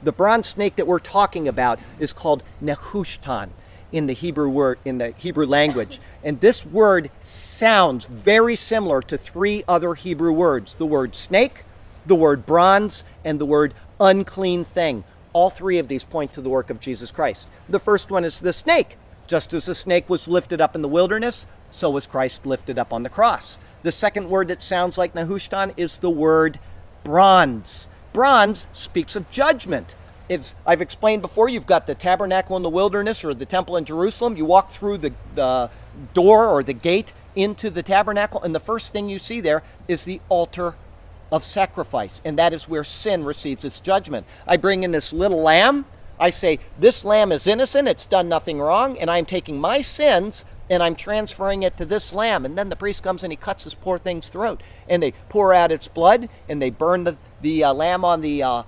The bronze snake that we're talking about is called Nehustan in the Hebrew language. And this word sounds very similar to three other Hebrew words: the word snake, the word bronze, and the word unclean thing. All three of these point to the work of Jesus Christ. The first one is the snake. Just as the snake was lifted up in the wilderness, so was Christ lifted up on the cross. The second word that sounds like Nehustan is the word bronze. Bronze speaks of judgment. I've explained before, you've got the tabernacle in the wilderness or the temple in Jerusalem. You walk through the door or the gate into the tabernacle, and the first thing you see there is the altar of sacrifice, and that is where sin receives its judgment. I bring in this little lamb. I say, this lamb is innocent, it's done nothing wrong, and I'm taking my sins and I'm transferring it to this lamb. And then the priest comes and he cuts this poor thing's throat, and they pour out its blood, and they burn the lamb on the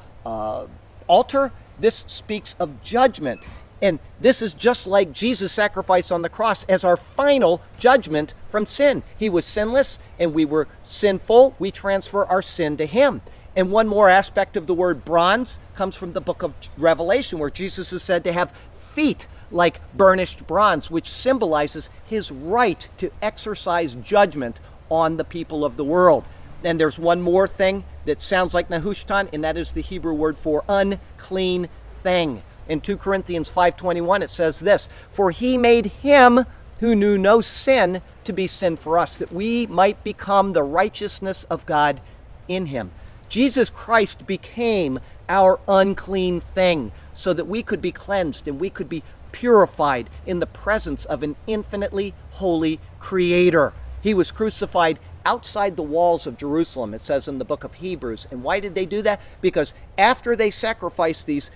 altar. This speaks of judgment. And this is just like Jesus' sacrifice on the cross as our final judgment from sin. He was sinless and we were sinful. We transfer our sin to him. And one more aspect of the word bronze comes from the book of Revelation, where Jesus is said to have feet like burnished bronze, which symbolizes his right to exercise judgment on the people of the world. And there's one more thing that sounds like Nehustan, and that is the Hebrew word for unclean thing. In 2 Corinthians 5:21, it says this: "For he made him who knew no sin to be sin for us, that we might become the righteousness of God in him." Jesus Christ became our unclean thing so that we could be cleansed and we could be purified in the presence of an infinitely holy Creator. He was crucified outside the walls of Jerusalem, it says in the book of Hebrews. And why did they do that? Because after they sacrificed these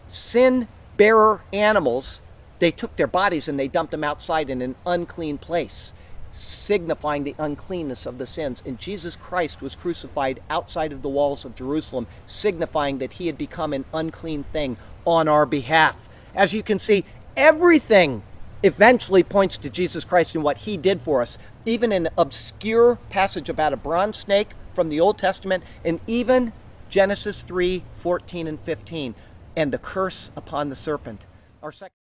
sin-bearer animals, they took their bodies and they dumped them outside in an unclean place, signifying the uncleanness of the sins. And Jesus Christ was crucified outside of the walls of Jerusalem, signifying that he had become an unclean thing on our behalf. As you can see, everything eventually points to Jesus Christ and what he did for us. Even an obscure passage about a bronze snake from the Old Testament, and even Genesis 3:14 and 15, and the curse upon the serpent. Our second